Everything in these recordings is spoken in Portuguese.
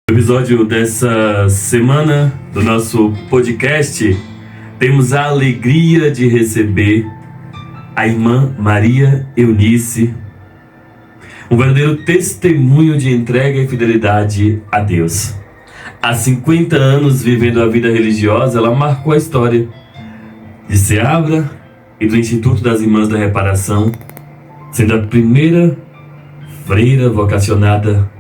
No episódio dessa semana do nosso podcast, temos a alegria de receber a irmã Maria Eunice, um verdadeiro testemunho de entrega e fidelidade a Deus. Há 50 anos vivendo a vida religiosa, ela marcou a história de Seabra e do Instituto das Irmãs da Reparação, sendo a primeira freira vocacionada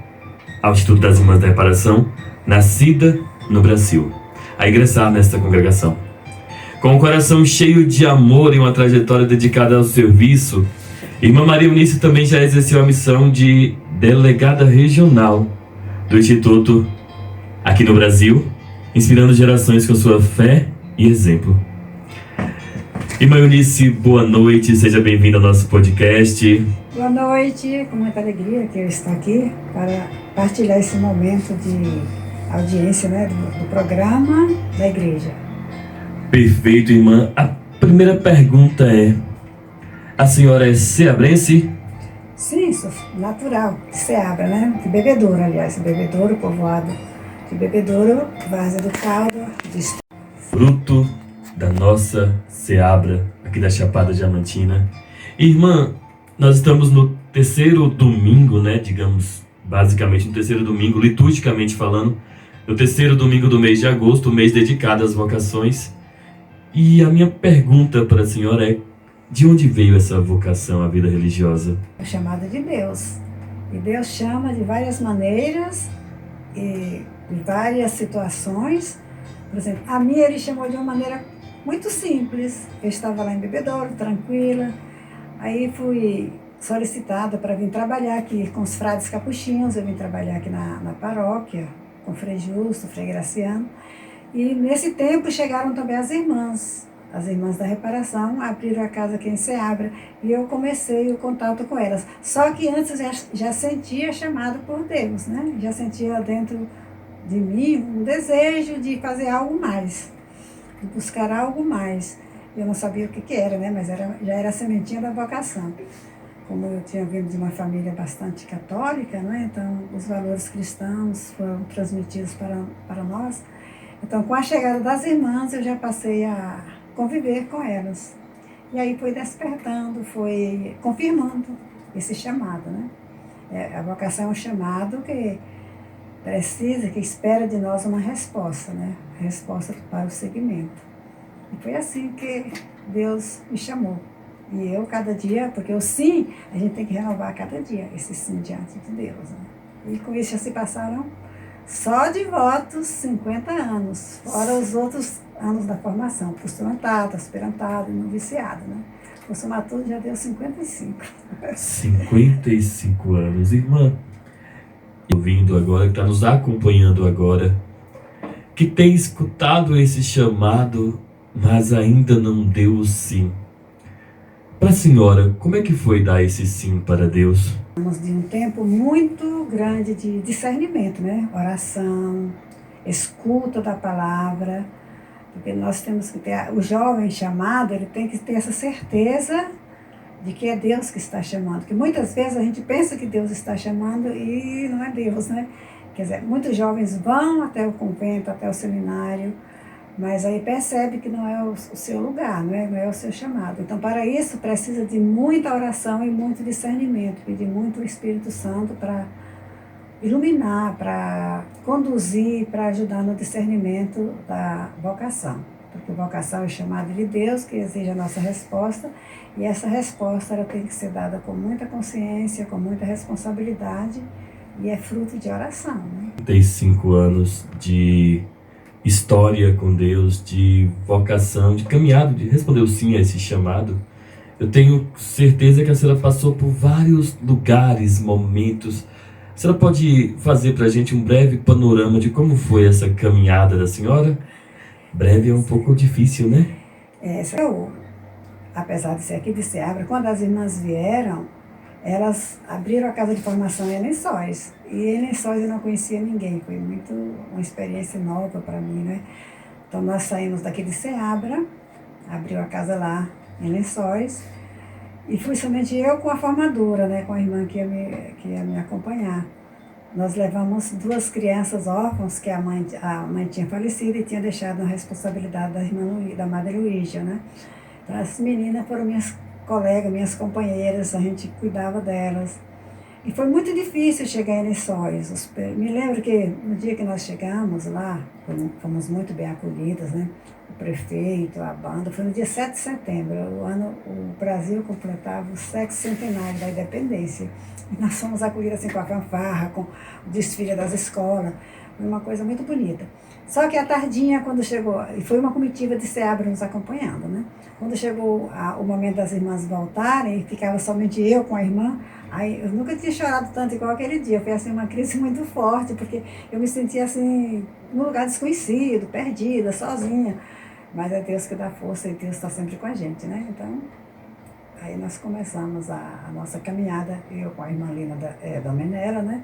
ao Instituto das Irmãs da Reparação, nascida no Brasil, a ingressar nesta congregação. Com um coração cheio de amor e uma trajetória dedicada ao serviço, irmã Maria Eunice também já exerceu a missão de delegada regional do Instituto aqui no Brasil, inspirando gerações com sua fé e exemplo. Irmã Eunice, boa noite, seja bem-vinda ao nosso podcast. Boa noite, com muita alegria que eu estou aqui para partilhar esse momento de audiência, do programa da igreja. Perfeito, irmã. A primeira pergunta é: a senhora é seabrense? Sim, sou natural de Seabra, de Bebedouro, aliás, Bebedouro, povoado de Bebedouro, Várzea do Caldo, fruto da nossa Seabra, aqui da Chapada Diamantina. Irmã, nós estamos no terceiro domingo, digamos, basicamente no terceiro domingo, liturgicamente falando, no terceiro domingo do mês de agosto, o mês dedicado às vocações. E a minha pergunta para a senhora é: de onde veio essa vocação à vida religiosa? É chamada de Deus. E Deus chama de várias maneiras e de várias situações. Por exemplo, a minha ele chamou de uma maneira muito simples. Eu estava lá em Bebedouro, tranquila. Aí fui solicitada para vir trabalhar aqui com os frades capuchinhos. Eu vim trabalhar aqui na paróquia, com o Frei Justo, o Frei Graciano. E nesse tempo chegaram também as irmãs da Reparação, abriram a casa aqui em Seabra. E eu comecei o contato com elas. Só que antes eu já sentia chamado por Deus, Já sentia dentro de mim um desejo de fazer algo mais, de buscar algo mais. Eu não sabia o que era, mas já era a sementinha da vocação. Como eu tinha vindo de uma família bastante católica, então os valores cristãos foram transmitidos para nós. Então, com a chegada das irmãs, eu já passei a conviver com elas. E aí foi despertando, foi confirmando esse chamado, A vocação é um chamado que precisa, que espera de nós uma resposta, Resposta para o seguimento. E foi assim que Deus me chamou. E eu, cada dia, porque o sim, a gente tem que renovar cada dia esse sim diante de Deus. E com isso já se passaram só de votos 50 anos, fora os outros anos da formação, postulantado, aspirantado e noviciado. O somatudo já deu 55. 55 anos, irmã. Ouvindo agora, que está nos acompanhando agora, que tem escutado esse chamado, mas ainda não deu o sim. Para a senhora, como é que foi dar esse sim para Deus? Estamos de um tempo muito grande de discernimento, Oração, escuta da palavra, porque nós temos que ter, o jovem chamado, ele tem que ter essa certeza de que é Deus que está chamando, que muitas vezes a gente pensa que Deus está chamando e não é Deus, Quer dizer, muitos jovens vão até o convento, até o seminário, mas aí percebe que não é o seu lugar, não é o seu chamado. Então, para isso, precisa de muita oração e muito discernimento, pedir muito o Espírito Santo para iluminar, para conduzir, para ajudar no discernimento da vocação. Porque a vocação é chamada de Deus, que exige a nossa resposta, e essa resposta ela tem que ser dada com muita consciência, com muita responsabilidade, e é fruto de oração. 35 anos de história com Deus, de vocação, de caminhada, de responder o sim a esse chamado. Eu tenho certeza que a senhora passou por vários lugares, momentos. A senhora pode fazer para a gente um breve panorama de como foi essa caminhada da senhora? Breve é um pouco difícil, Apesar de ser aqui de Seabra, quando as irmãs vieram, elas abriram a casa de formação em Lençóis. E em Lençóis eu não conhecia ninguém, foi uma experiência nova para mim, Então nós saímos daqui de Seabra, abriu a casa lá em Lençóis, e fui somente eu com a formadora, com a irmã que ia me acompanhar. nós levamos 2 crianças órfãos que a mãe tinha falecido e tinha deixado a responsabilidade da Madre Luígia, né? Então, as meninas foram minhas colegas, minhas companheiras, a gente cuidava delas. E foi muito difícil chegar em Lençóis. Me lembro que no dia que nós chegamos lá, fomos muito bem acolhidas, né? O prefeito, a banda, foi no dia 7 de setembro, o Brasil completava o 60º da independência. E nós fomos acolhidas assim com a fanfarra, com o desfile das escolas, foi uma coisa muito bonita. Só que à tardinha, quando chegou, e foi uma comitiva de SEABRA nos acompanhando, né? Quando chegou o momento das irmãs voltarem, ficava somente eu com a irmã, aí eu nunca tinha chorado tanto igual aquele dia. Foi assim uma crise muito forte, porque eu me sentia assim, num lugar desconhecido, perdida, sozinha. Mas é Deus que dá força e Deus está sempre com a gente, né? Então, aí nós começamos a nossa caminhada, eu com a irmã Lina da Menera, né?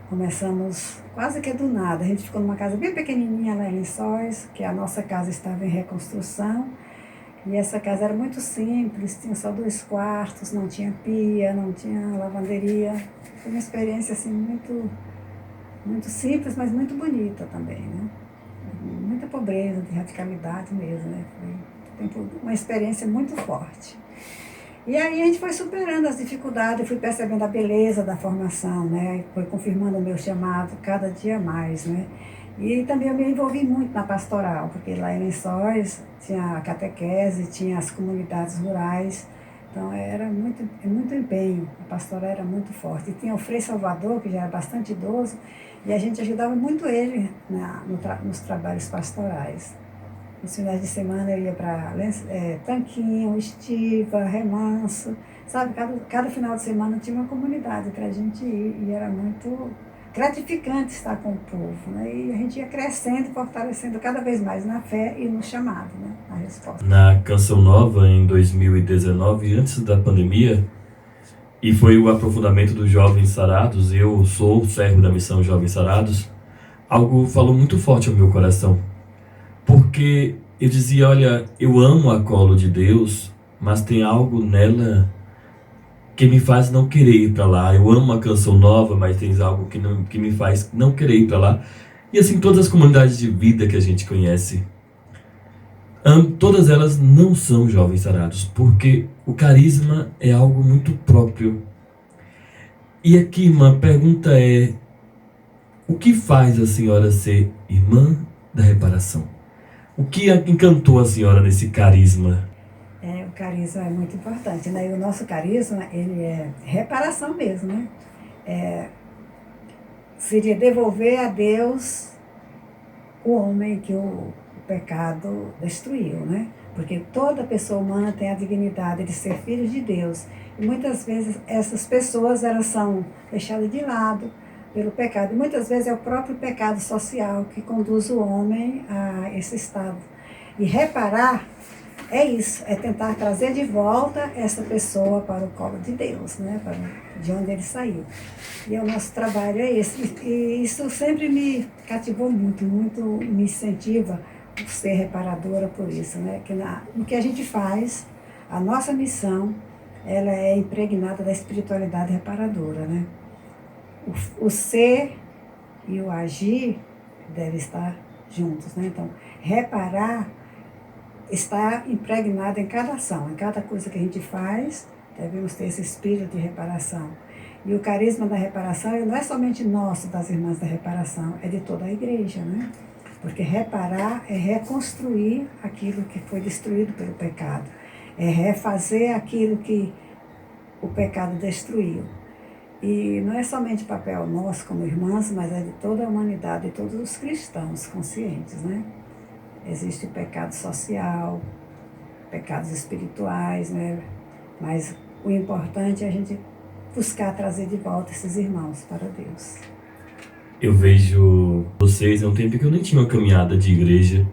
Começamos quase que do nada. A gente ficou numa casa bem pequenininha lá em Lençóis, que a nossa casa estava em reconstrução. E essa casa era muito simples, tinha só 2 quartos, não tinha pia, não tinha lavanderia. Foi uma experiência assim muito simples, mas muito bonita também, né? Muita pobreza, de radicalidade mesmo, né? Foi uma experiência muito forte. E aí a gente foi superando as dificuldades, fui percebendo a beleza da formação, né? Foi confirmando o meu chamado cada dia mais, né? E também eu me envolvi muito na pastoral, porque lá em Lençóis tinha a catequese, tinha as comunidades rurais, então era muito empenho, a pastoral era muito forte. E tinha o Frei Salvador, que já era bastante idoso, e a gente ajudava muito ele nos trabalhos pastorais. Nos finais de semana eu ia para Tanquinho, Estiva, Remanso, sabe? Cada final de semana tinha uma comunidade para a gente ir, e era muito gratificante estar com o povo, né? E a gente ia crescendo, fortalecendo cada vez mais na fé e no chamado, né? Na resposta. Na Canção Nova, em 2019, antes da pandemia, e foi o aprofundamento dos Jovens Sarados, eu sou o servo da missão Jovens Sarados, algo falou muito forte ao meu coração. Porque eu dizia, olha, eu amo a colo de Deus, mas tem algo nela que me faz não querer ir para lá. Eu amo a Canção Nova, mas tem algo que me faz não querer ir para lá. E assim, todas as comunidades de vida que a gente conhece, todas elas não são Jovens Sarados, porque o carisma é algo muito próprio. E aqui uma pergunta é, o que faz a senhora ser irmã da reparação? O que encantou a senhora nesse carisma? O carisma é muito importante, né? E o nosso carisma, ele é reparação mesmo, né? Seria devolver a Deus o homem que o pecado destruiu, né? Porque toda pessoa humana tem a dignidade de ser filho de Deus. E muitas vezes essas pessoas, elas são deixadas de lado pelo pecado. E muitas vezes é o próprio pecado social que conduz o homem a esse estado. E reparar é isso, é tentar trazer de volta essa pessoa para o colo de Deus, né? De onde ele saiu. E o nosso trabalho é esse. E isso sempre me cativou muito me incentiva por ser reparadora por isso, né? Que no que a gente faz, a nossa missão, ela é impregnada da espiritualidade reparadora, né? O ser e o agir devem estar juntos, né? Então, reparar está impregnado em cada ação, em cada coisa que a gente faz, devemos ter esse espírito de reparação. E o carisma da reparação não é somente nosso, das irmãs da reparação, é de toda a igreja, né? Porque reparar é reconstruir aquilo que foi destruído pelo pecado, é refazer aquilo que o pecado destruiu. E não é somente papel nosso como irmãs, mas é de toda a humanidade, de todos os cristãos conscientes, né? Existe o pecado social, pecados espirituais, né? Mas o importante é a gente buscar trazer de volta esses irmãos para Deus. Eu vejo vocês, há um tempo que eu nem tinha uma caminhada de igreja,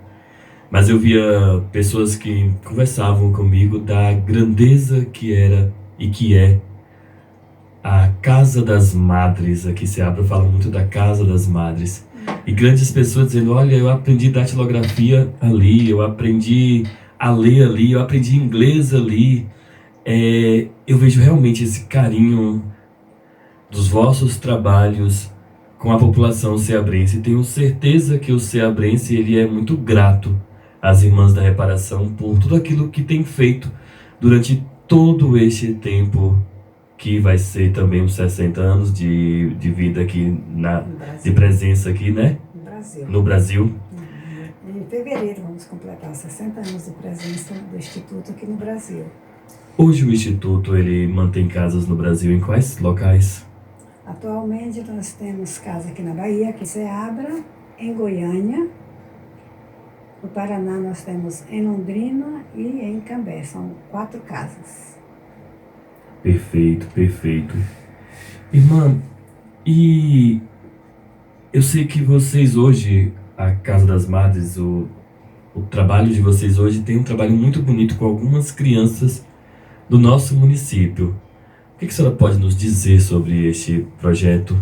mas eu via pessoas que conversavam comigo da grandeza que era e que é a Casa das Madres. Aqui se abre, eu falo muito da Casa das Madres. E grandes pessoas dizendo, olha, eu aprendi datilografia ali, eu aprendi a ler ali, eu aprendi inglês ali. Eu vejo realmente esse carinho dos vossos trabalhos com a população ceabrense. Tenho certeza que o ceabrense ele é muito grato às Irmãs da Reparação por tudo aquilo que tem feito durante todo este tempo, que vai ser também uns 60 anos de vida aqui, de presença aqui, né? No Brasil. No Brasil. Em fevereiro vamos completar 60 anos de presença do Instituto aqui no Brasil. Hoje o Instituto ele mantém casas no Brasil em quais locais? Atualmente nós temos casa aqui na Bahia, aqui em Ceabra, em Goiânia. No Paraná nós temos em Londrina e em Cambé. São 4 casas. Perfeito, perfeito. Irmã, e eu sei que vocês hoje, a Casa das Madres, o trabalho de vocês hoje tem um trabalho muito bonito com algumas crianças do nosso município. O que a senhora pode nos dizer sobre este projeto?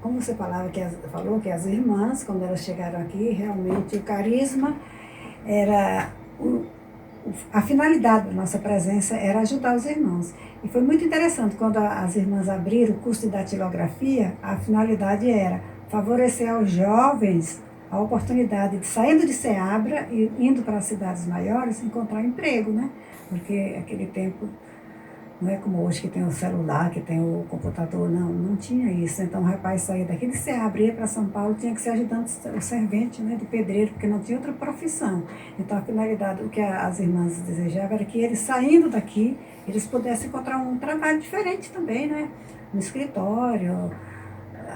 Como você falou que as irmãs, quando elas chegaram aqui, realmente o carisma era... A finalidade da nossa presença era ajudar os irmãos. E foi muito interessante, quando as irmãs abriram o curso de datilografia, a finalidade era favorecer aos jovens a oportunidade de, saindo de Ceabra e indo para as cidades maiores, encontrar emprego, né? Porque aquele tempo não é como hoje que tem o celular, que tem o computador, não tinha isso. Então o rapaz saía daqui de Ceabra, ia para São Paulo, tinha que ser ajudante, o servente, né, de pedreiro, porque não tinha outra profissão. Então a finalidade, o que as irmãs desejavam era que eles, saindo daqui, eles pudessem encontrar um trabalho diferente também, né? No escritório,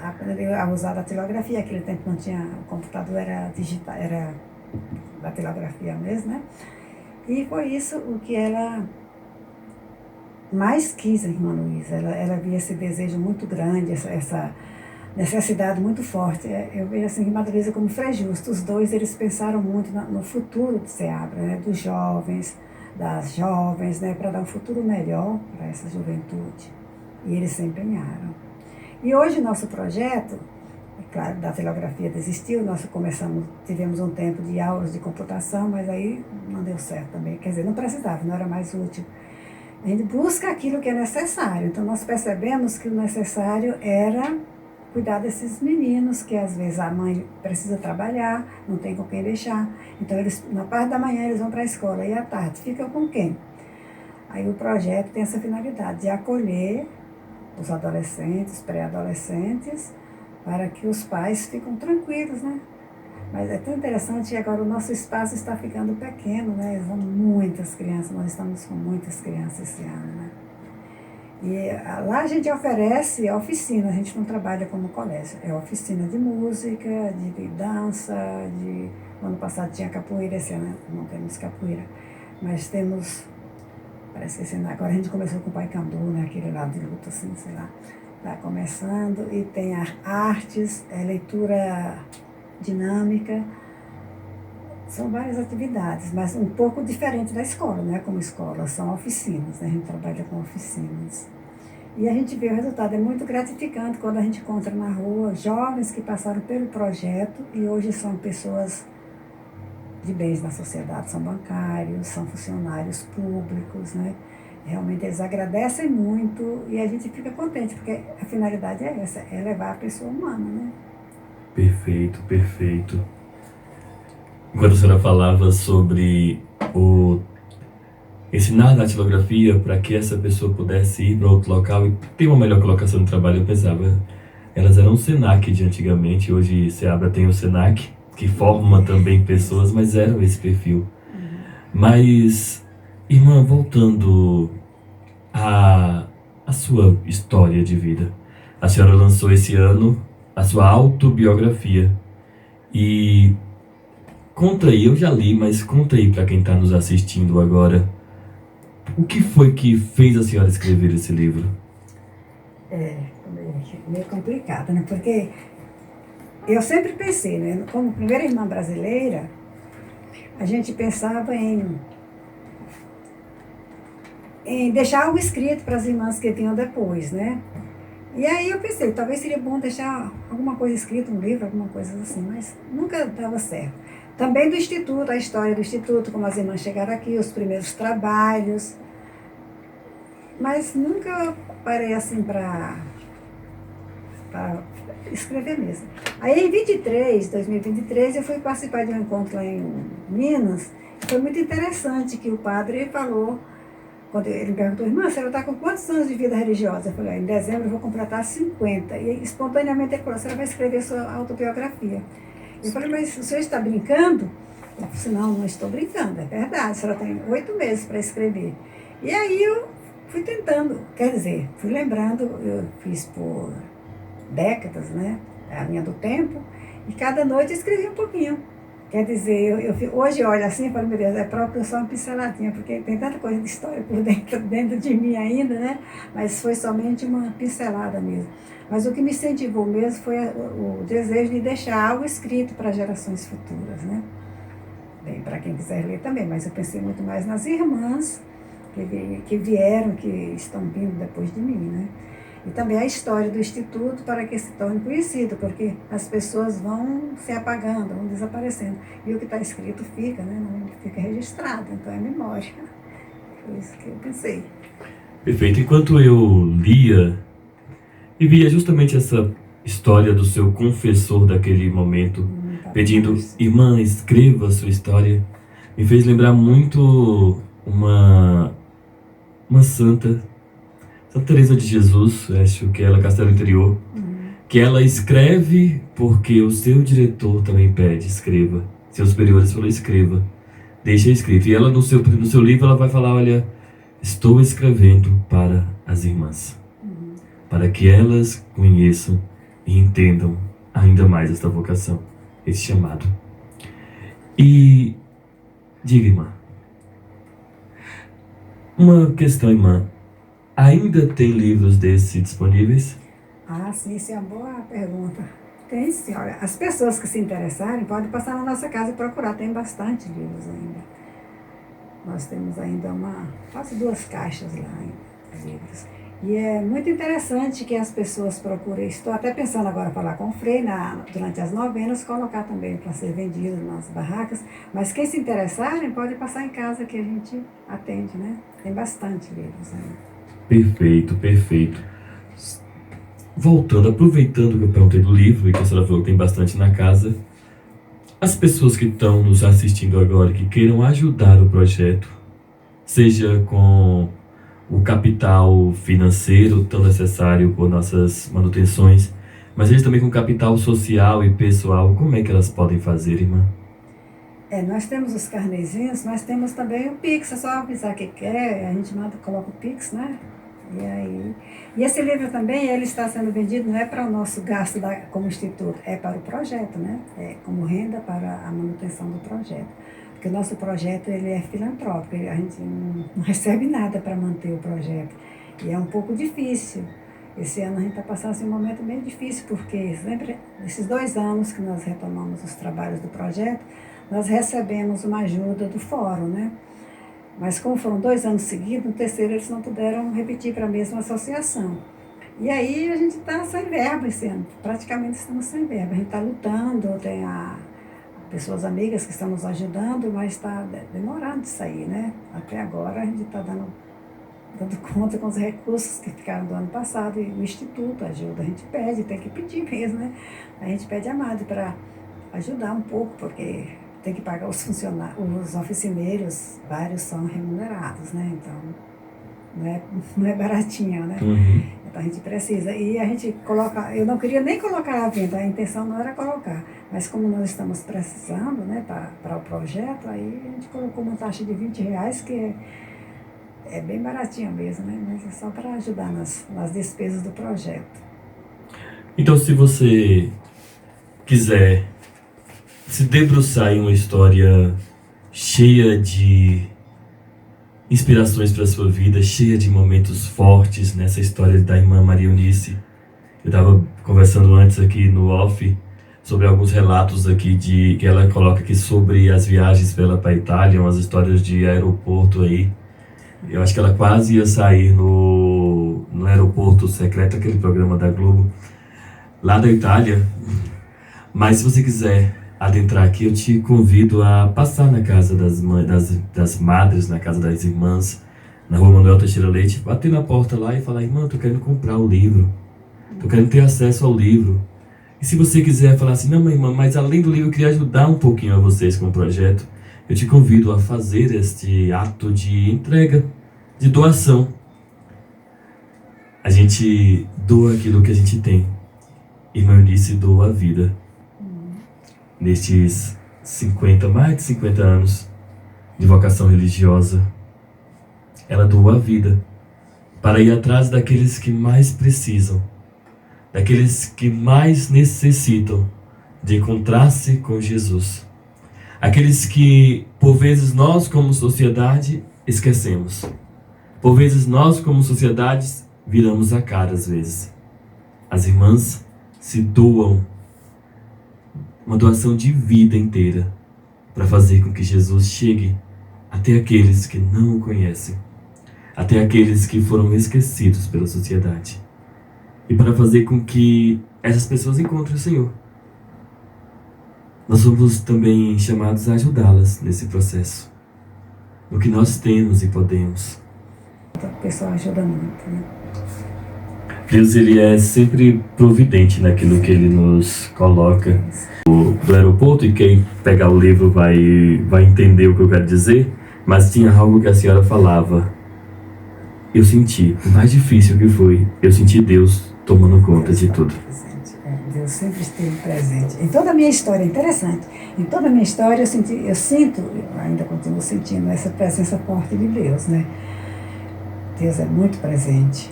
aprender a usar a datilografia. Aquele tempo não tinha, o computador era digital, era datilografia mesmo, né? E foi isso o que ela mais quis, a irmã Luísa. Ela via esse desejo muito grande, essa necessidade muito forte. Eu vejo assim, a irmã Luísa como Frei Justo. Os dois, eles pensaram muito no futuro de Ceabra, né? Dos jovens, das jovens, né? Para dar um futuro melhor para essa juventude. E eles se empenharam. E hoje o nosso projeto, é claro, da datilografia desistiu, nós tivemos um tempo de aulas de computação, mas aí não deu certo também. Quer dizer, não precisava, não era mais útil. A gente busca aquilo que é necessário. Então, nós percebemos que o necessário era cuidar desses meninos, que às vezes a mãe precisa trabalhar, não tem com quem deixar. Então, eles, na parte da manhã, eles vão para a escola, e à tarde ficam com quem? Aí o projeto tem essa finalidade de acolher os adolescentes, pré-adolescentes, para que os pais fiquem tranquilos, né? Mas é tão interessante que agora o nosso espaço está ficando pequeno, né? São muitas crianças, nós estamos com muitas crianças esse ano, né? E lá a gente oferece oficina, a gente não trabalha como colégio, é oficina de música, de dança, o ano passado tinha capoeira, esse ano não temos capoeira, mas temos, parece que esse ano, agora a gente começou com o Paicambu, né? Aquele lado de luta, assim, sei lá, está começando, e tem artes, leitura dinâmica, são várias atividades, mas um pouco diferente da escola, não é como escola, são oficinas, né? A gente trabalha com oficinas. E a gente vê o resultado, é muito gratificante quando a gente encontra na rua jovens que passaram pelo projeto e hoje são pessoas de bens na sociedade, são bancários, são funcionários públicos, né? Realmente eles agradecem muito e a gente fica contente, porque a finalidade é essa, é levar a pessoa humana, né? Perfeito, perfeito. Enquanto a senhora falava sobre ensinar datilografia para que essa pessoa pudesse ir para outro local e ter uma melhor colocação de trabalho, eu pensava, elas eram o SENAC de antigamente, hoje Ceabra tem o SENAC, que forma também pessoas, mas eram esse perfil. Mas, irmã, voltando à sua história de vida, a senhora lançou esse ano a sua autobiografia. E conta aí, eu já li, mas conta aí para quem está nos assistindo agora, o que foi que fez a senhora escrever esse livro? É meio complicado, né? Porque eu sempre pensei, né? Como primeira irmã brasileira, a gente pensava em deixar algo escrito para as irmãs que vinham depois, né? E aí eu pensei, talvez seria bom deixar alguma coisa escrita, um livro, alguma coisa assim, mas nunca dava certo. Também do Instituto, a história do Instituto, como as irmãs chegaram aqui, os primeiros trabalhos, mas nunca parei assim para para escrever mesmo. Aí em 2023, eu fui participar de um encontro lá em Minas. Foi muito interessante que o padre falou, quando ele me perguntou, irmã, você está com quantos anos de vida religiosa? Eu falei, em dezembro eu vou completar 50. E espontaneamente ele falou, você vai escrever sua autobiografia. Eu falei, mas o senhor está brincando? Eu falei, não estou brincando, é verdade, a senhora tem 8 meses para escrever. E aí eu fui tentando, quer dizer, fui lembrando, eu fiz por décadas, né, a linha do tempo, e cada noite eu escrevi um pouquinho. Quer dizer, hoje eu olho assim e falo, meu Deus, é próprio só uma pinceladinha, porque tem tanta coisa de história por dentro de mim ainda, né, mas foi somente uma pincelada mesmo. Mas o que me incentivou mesmo foi o desejo de deixar algo escrito para gerações futuras, né. Bem, para quem quiser ler também, mas eu pensei muito mais nas irmãs que vieram, que estão vindo depois de mim, né. E também a história do Instituto para que se torne conhecido, porque as pessoas vão se apagando, vão desaparecendo. E o que está escrito fica, né? Não fica registrado, então é memória. Foi isso que eu pensei. Perfeito. Enquanto eu lia e via justamente essa história do seu confessor daquele momento, pedindo, irmã, escreva a sua história, me fez lembrar muito uma santa, Santa Teresa de Jesus, acho que ela, Castelo Interior, que ela escreve porque o seu diretor também pede, escreva. Seus superiores falam, escreva, deixa escrito. E ela no seu livro ela vai falar, olha, estou escrevendo para as irmãs, para que elas conheçam e entendam ainda mais esta vocação, esse chamado. E diga, irmã, uma questão, irmã, ainda tem livros desses disponíveis? Ah, sim, isso é uma boa pergunta. Tem sim, olha, as pessoas que se interessarem podem passar na nossa casa e procurar, tem bastante livros ainda. Nós temos ainda quase 2 caixas lá de livros. E é muito interessante que as pessoas procurem, estou até pensando agora falar com o Frei, durante as novenas, colocar também para ser vendido nas barracas, mas quem se interessarem pode passar em casa que a gente atende, né? Tem bastante livros ainda. Perfeito, perfeito. Voltando, aproveitando que eu perguntei do livro e que a senhora falou que tem bastante na casa, as pessoas que estão nos assistindo agora, que queiram ajudar o projeto, seja com o capital financeiro tão necessário por nossas manutenções, mas seja também com capital social e pessoal, como é que elas podem fazer, irmã? Nós temos os carnezinhos, nós temos também o Pix, é só avisar que quer, a gente coloca o Pix, né? E esse livro também, ele está sendo vendido, não é para o nosso gasto como instituto, é para o projeto, né? É como renda para a manutenção do projeto. Porque o nosso projeto, ele é filantrópico, a gente não recebe nada para manter o projeto. E é um pouco difícil. Esse ano a gente está passando assim, um momento bem difícil, porque sempre, nesses 2 anos que nós retomamos os trabalhos do projeto, nós recebemos uma ajuda do fórum, né? Mas como foram 2 anos seguidos, no terceiro eles não puderam repetir para a mesma associação. E aí a gente está sem verba esse ano, praticamente estamos sem verba. A gente está lutando, tem pessoas amigas que estão nos ajudando, mas está demorando de sair, né? Até agora a gente está dando conta com os recursos que ficaram do ano passado e o Instituto ajuda. A gente pede, tem que pedir mesmo, né? A gente pede a Madre para ajudar um pouco, porque tem que pagar os funcionários, os oficineiros, vários são remunerados, né? Então, não é baratinho, né? Uhum. Então a gente precisa. E a gente coloca, eu não queria nem colocar à venda, a intenção não era colocar, mas como nós estamos precisando, né, para o projeto, aí a gente colocou uma taxa de R$20, que é bem baratinho mesmo, né? Mas é só para ajudar nas despesas do projeto. Então, se você quiser se debruçar em uma história cheia de inspirações para a sua vida, cheia de momentos fortes nessa história da irmã Maria Eunice. Eu estava conversando antes aqui no off sobre alguns relatos aqui que ela coloca aqui sobre as viagens para a Itália, umas histórias de aeroporto aí. Eu acho que ela quase ia sair no aeroporto secreto, aquele programa da Globo, lá da Itália. Mas se você quiser adentrar aqui, eu te convido a passar na casa das madres, na casa das irmãs, na rua Manuel Teixeira Leite, bater na porta lá e falar, irmã, tô querendo comprar o livro. Tô querendo ter acesso ao livro. E se você quiser falar assim, não, minha irmã, mas além do livro eu queria ajudar um pouquinho a vocês com o projeto, eu te convido a fazer este ato de entrega, de doação. A gente doa aquilo que a gente tem. Irmã Eunice doa a vida. Nestes mais de 50 anos de vocação religiosa, ela doa a vida para ir atrás daqueles que mais precisam, daqueles que mais necessitam de encontrar-se com Jesus. Aqueles que, por vezes, nós como sociedade esquecemos. Por vezes, nós como sociedade viramos a cara às vezes. As irmãs se doam, uma doação de vida inteira, para fazer com que Jesus chegue até aqueles que não o conhecem, até aqueles que foram esquecidos pela sociedade, e para fazer com que essas pessoas encontrem o Senhor. Nós somos também chamados a ajudá-las nesse processo, no que nós temos e podemos. O pessoal ajuda muito, né? Deus, Ele é sempre providente naquilo que Ele nos coloca. Do aeroporto, e quem pegar o livro vai entender o que eu quero dizer, mas tinha algo que a senhora falava. Eu senti, o mais difícil que foi, eu senti Deus tomando conta de tudo. Deus sempre esteve presente. Em toda a minha história, é interessante, em toda a minha história eu sinto, ainda continuo sentindo essa presença forte de Deus, né? Deus é muito presente.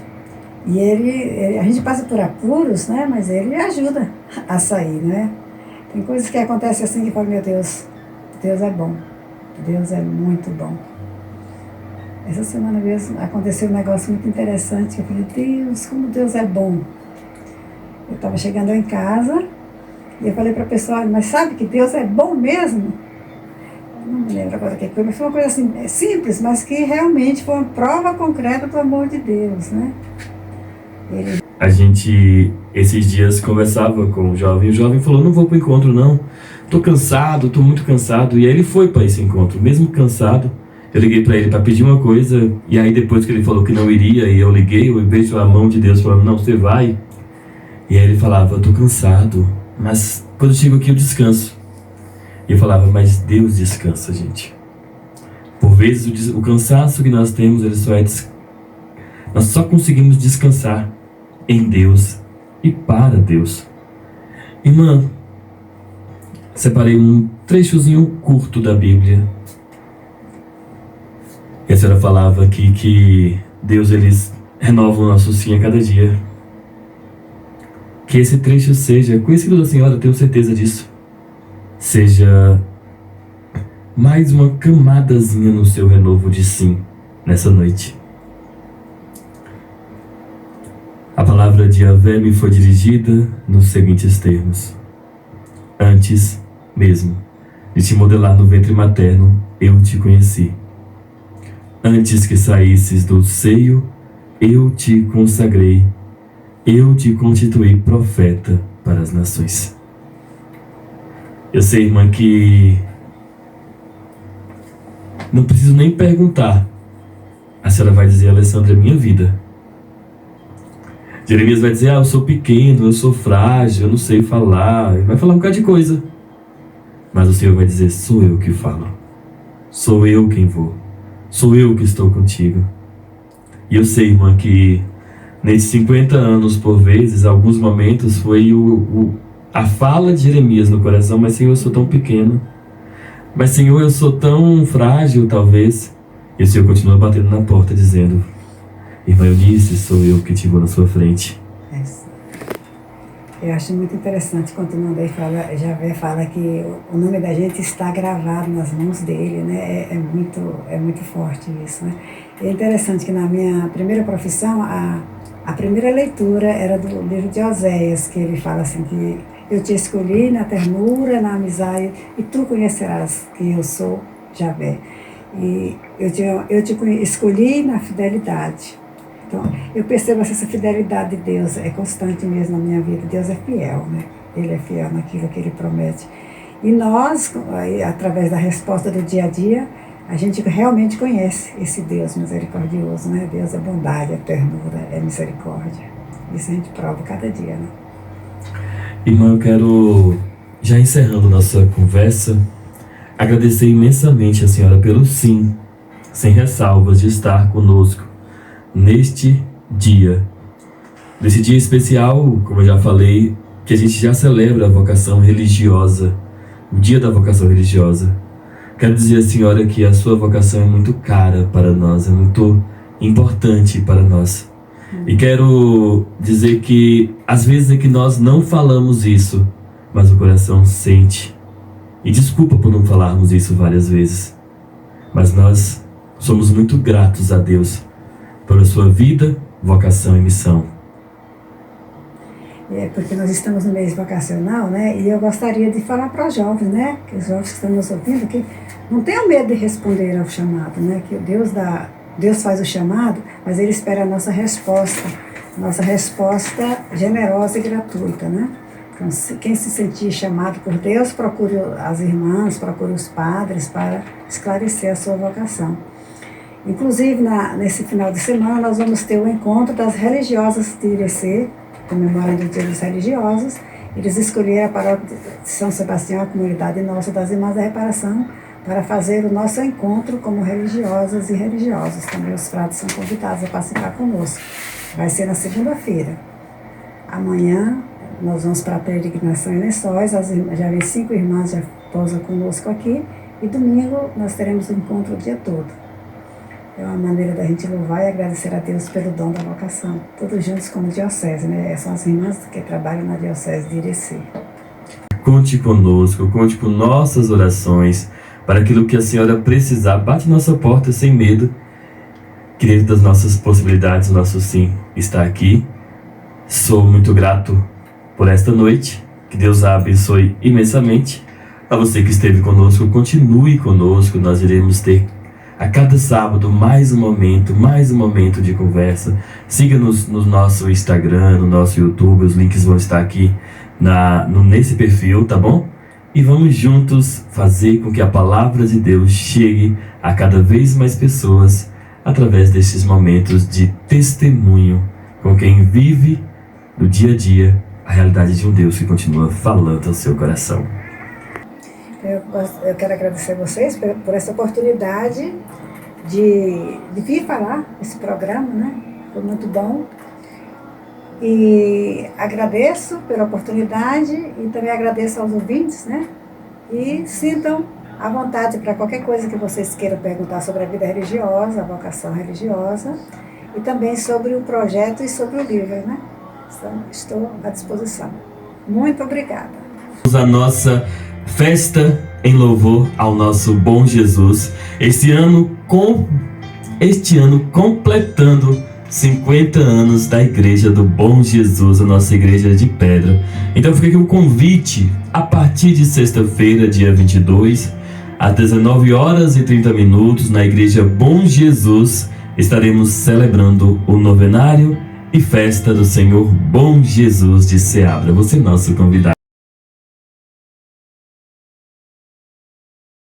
E a gente passa por apuros, né? Mas Ele ajuda a sair, né? Tem coisas que acontecem assim que eu falo, meu Deus, Deus é bom. Deus é muito bom. Essa semana mesmo aconteceu um negócio muito interessante, que eu falei, Deus, como Deus é bom. Eu estava chegando em casa e eu falei para a pessoa, mas sabe que Deus é bom mesmo? Eu não me lembro agora o que foi, mas foi uma coisa assim, simples, mas que realmente foi uma prova concreta do amor de Deus, né? A gente, esses dias, conversava com o jovem falou, não vou para o encontro não, tô cansado, tô muito cansado, e aí ele foi para esse encontro, mesmo cansado. Eu liguei para ele para pedir uma coisa, e aí depois que ele falou que não iria, e eu liguei, eu vejo a mão de Deus falando, não, você vai. E aí ele falava, eu tô cansado, mas quando eu chego aqui eu descanso. E eu falava, mas Deus descansa, gente. Por vezes o cansaço que nós temos, nós só conseguimos descansar em Deus e para Deus. Irmã, separei um trechozinho curto da Bíblia. E a senhora falava aqui que Deus, Ele renova o nosso sim a cada dia. Que esse trecho seja conhecido da senhora, tenho certeza disso. Seja mais uma camadazinha no seu renovo de sim nessa noite. A palavra de Yahvé me foi dirigida nos seguintes termos. Antes mesmo de te modelar no ventre materno, eu te conheci. Antes que saísses do seio, eu te consagrei. Eu te constituí profeta para as nações. Eu sei, irmã, que não preciso nem perguntar. A senhora vai dizer, Alessandra, é minha vida. Jeremias vai dizer, eu sou pequeno, eu sou frágil, eu não sei falar. Vai falar um bocado de coisa. Mas o Senhor vai dizer, sou eu que falo. Sou eu quem vou. Sou eu que estou contigo. E eu sei, irmã, que nesses 50 anos, por vezes, alguns momentos, foi a fala de Jeremias no coração, mas Senhor, eu sou tão pequeno. Mas Senhor, eu sou tão frágil, talvez. E o Senhor continua batendo na porta, dizendo, irmã Eunice, sou eu que te vou na sua frente. Eu acho muito interessante, continuando aí, Yahvé fala que o nome da gente está gravado nas mãos dele, né? É muito forte isso, né? É interessante que na minha primeira profissão, a primeira leitura era do livro de Oséias, que ele fala assim, que eu te escolhi na ternura, na amizade, e tu conhecerás que eu sou Yahvé. E eu te escolhi na fidelidade. Então, eu percebo essa fidelidade de Deus é constante mesmo na minha vida. Deus é fiel, né? Ele é fiel naquilo que Ele promete. E nós, através da resposta do dia a dia, a gente realmente conhece esse Deus misericordioso, né? Deus é bondade, é ternura, é misericórdia. Isso a gente prova cada dia, né? Irmã, eu quero, já encerrando nossa conversa, agradecer imensamente a senhora pelo sim, sem ressalvas, de estar conosco neste dia. Nesse dia especial, como eu já falei, que a gente já celebra a vocação religiosa, o dia da vocação religiosa. Quero dizer à senhora que a sua vocação é muito cara para nós, é muito importante para nós. E quero dizer que às vezes é que nós não falamos isso, mas o coração sente. E desculpa por não falarmos isso várias vezes, mas nós somos muito gratos a Deus pela sua vida, vocação e missão. Porque nós estamos no mês vocacional, né? E eu gostaria de falar para os jovens, né? Que os jovens que estão nos ouvindo, que não tenham medo de responder ao chamado, né? Que Deus faz o chamado, mas Ele espera a nossa resposta generosa e gratuita, né? Então, quem se sentir chamado por Deus, procure as irmãs, procure os padres para esclarecer a sua vocação. Inclusive, nesse final de semana, nós vamos ter o encontro das religiosas de Irecê, comemorando o Dia dos Religiosos. Eles escolheram a paróquia de São Sebastião, a comunidade nossa das Irmãs da Reparação, para fazer o nosso encontro como religiosas e religiosos. Também os frades são convidados a participar conosco. Vai ser na segunda-feira. Amanhã nós vamos para a peregrinação em Lençóis, já vem 5 irmãs, já pousam conosco aqui, e domingo nós teremos um encontro o dia todo. É uma maneira da gente louvar e agradecer a Deus pelo dom da vocação, todos juntos como diocese, né? São as irmãs que trabalham na diocese de Irecê. Conte conosco, conte com nossas orações, para aquilo que a senhora precisar. Bate nossa porta sem medo, que dentro das nossas possibilidades, o nosso sim está aqui. Sou muito grato por esta noite, que Deus a abençoe imensamente. A você que esteve conosco, continue conosco, nós iremos ter a cada sábado mais um momento de conversa. Siga-nos no nosso Instagram, no nosso YouTube, os links vão estar aqui nesse perfil, tá bom? E vamos juntos fazer com que a palavra de Deus chegue a cada vez mais pessoas através desses momentos de testemunho com quem vive no dia a dia a realidade de um Deus que continua falando ao seu coração. Eu quero agradecer a vocês por essa oportunidade de vir falar esse programa, né? Foi muito bom. E agradeço pela oportunidade e também agradeço aos ouvintes, né? E sintam à vontade para qualquer coisa que vocês queiram perguntar sobre a vida religiosa, a vocação religiosa, e também sobre o projeto e sobre o livro, né? Então, estou à disposição. Muito obrigada. A nossa festa em louvor ao nosso bom Jesus, este ano completando 50 anos da Igreja do Bom Jesus, a nossa igreja de pedra. Então fica aqui o convite, a partir de sexta-feira, dia 22, às 19h30, na Igreja Bom Jesus, estaremos celebrando o novenário e festa do Senhor Bom Jesus de Seabra. Você é nosso convidado.